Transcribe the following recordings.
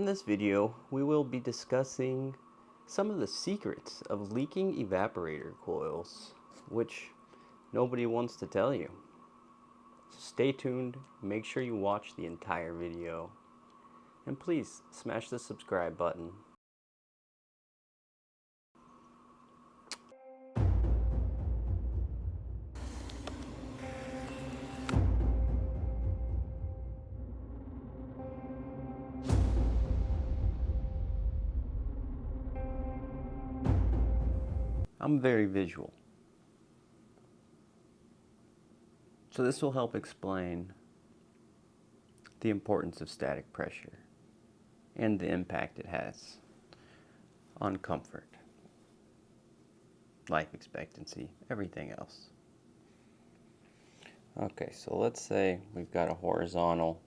this video, we will be discussing some of the secrets of leaking evaporator coils, which nobody wants to tell you. So stay tuned, make sure you watch the entire video, and please smash the subscribe button. I'm very visual, so this will help explain the importance of static pressure and the impact it has on comfort, life expectancy, everything else. Okay, so let's say we've got a horizontal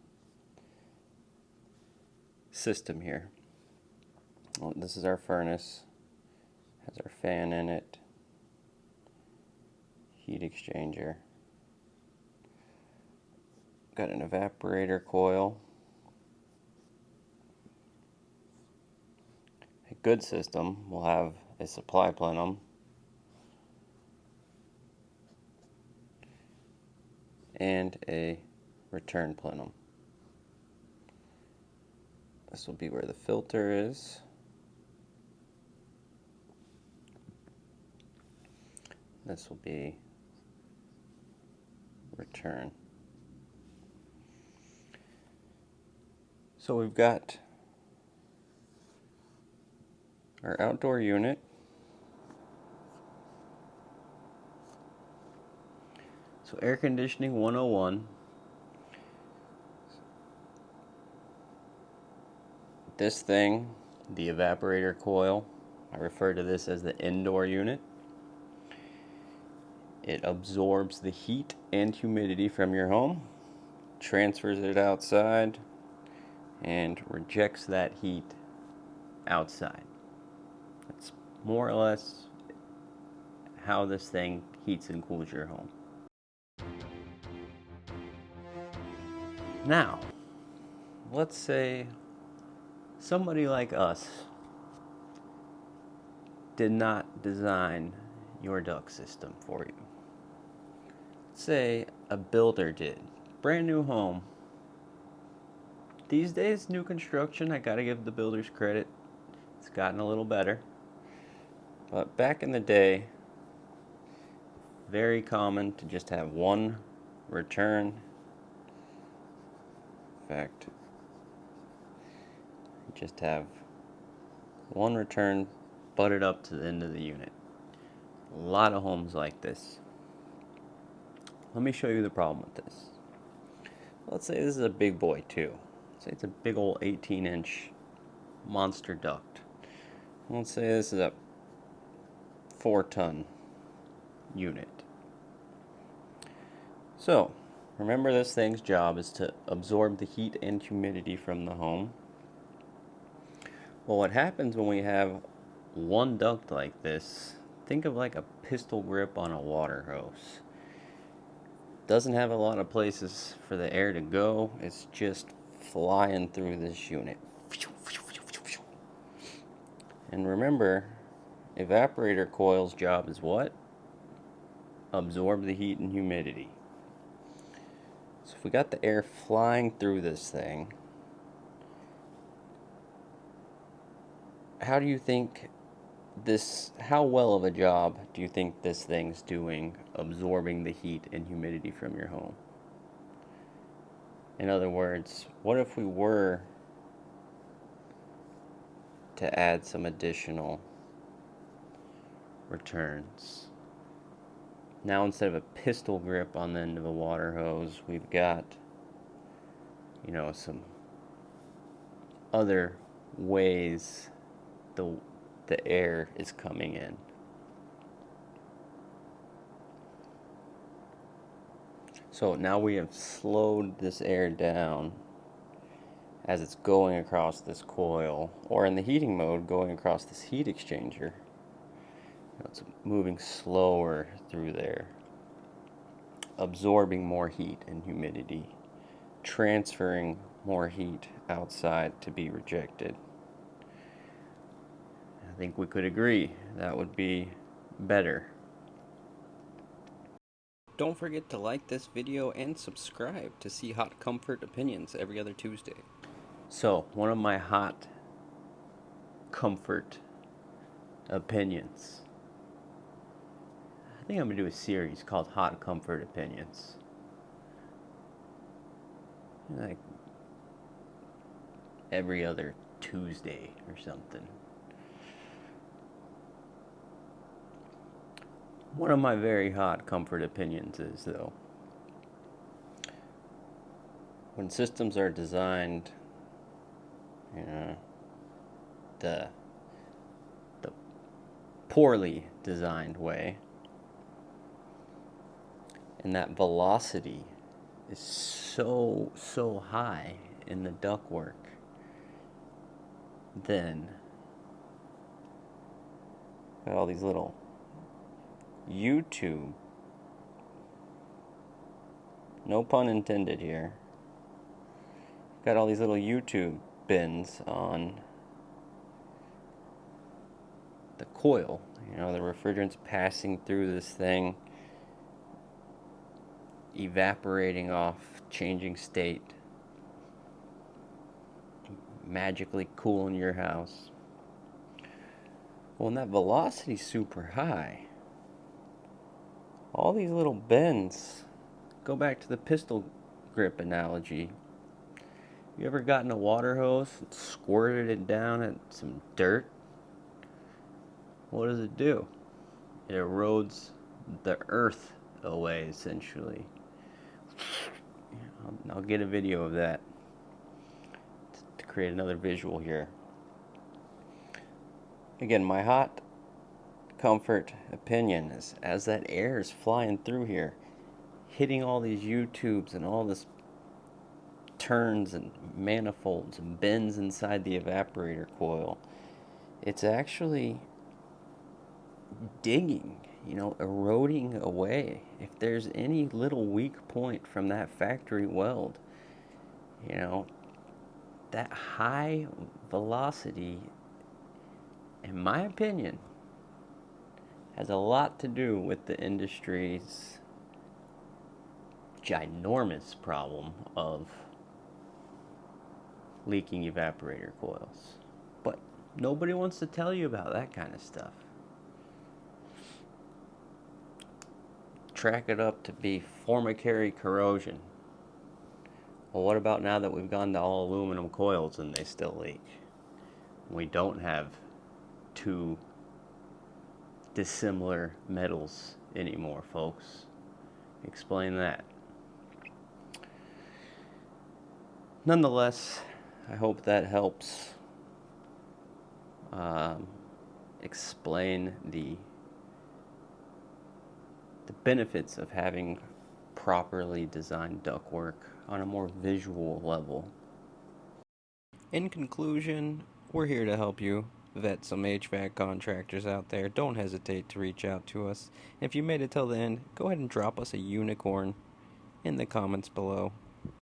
system here. Well, this is our furnace, has our fan in it, heat exchanger, got an evaporator coil. A good system will have a supply plenum and a return plenum. This will be where the filter is. This will be return. So we've got our outdoor unit. So air conditioning 101. This thing, the evaporator coil, I refer to this as the indoor unit. It absorbs the heat and humidity from your home, transfers it outside, and rejects that heat outside. That's more or less how this thing heats and cools your home. Now, let's say somebody like us did not design your duct system for you. Say a builder did. Brand new home. These days, new construction, I gotta give the builders credit. It's gotten a little better. But back in the day, very common to just have one return. In fact, just have one return butted up to the end of the unit. A lot of homes like this. Let me show you the problem with this. Let's say this is a big boy too. Say it's a big old 18-inch monster duct. Let's say this is a 4-ton unit. So, remember this thing's job is to absorb the heat and humidity from the home. Well, what happens when we have one duct like this, think of like a pistol grip on a water hose. Doesn't have a lot of places for the air to go. It's just flying through this unit. And remember, evaporator coil's job is what? Absorb the heat and humidity. So if we got the air flying through this thing, how do you think how well of a job do you think this thing's doing absorbing the heat and humidity from your home? In other words, what if we were to add some additional returns? Now instead of a pistol grip on the end of a water hose, we've got, some other ways the air is coming in. So now we have slowed this air down as it's going across this coil, or in the heating mode, going across this heat exchanger. It's moving slower through there, absorbing more heat and humidity, transferring more heat outside to be rejected. I think we could agree that would be better. Don't forget to like this video and subscribe to see hot comfort opinions every other Tuesday. So, one of my hot comfort opinions. I think I'm going to do a series called Hot Comfort Opinions. Like every other Tuesday or something. One of my very hot comfort opinions is, though, when systems are designed, the poorly designed way, and that velocity is so high in the ductwork, then got all these little YouTube, no pun intended here, got all these little YouTube bins on the coil, the refrigerant's passing through this thing, evaporating off, changing state, magically cooling your house. Well, when that velocity's super high, all these little bends, go back to the pistol grip analogy. You ever gotten a water hose and squirted it down at some dirt? What does it do? It erodes the earth away, essentially. I'll get a video of that to create another visual here. Again, my hot comfort opinion is, as that air is flying through here, hitting all these U-tubes and all this turns and manifolds and bends inside the evaporator coil, it's actually digging, eroding away. If there's any little weak point from that factory weld, that high velocity, in my opinion, has a lot to do with the industry's ginormous problem of leaking evaporator coils. But nobody wants to tell you about that kind of stuff. Track it up to be formicary corrosion. Well, what about now that we've gone to all aluminum coils and they still leak? We don't have two dissimilar metals anymore, folks. Explain that. Nonetheless, I hope that helps explain the benefits of having properly designed ductwork on a more visual level. In conclusion, we're here to help you vet some HVAC contractors out there. Don't hesitate to reach out to us. If you made it till the end, go ahead and drop us a unicorn in the comments below.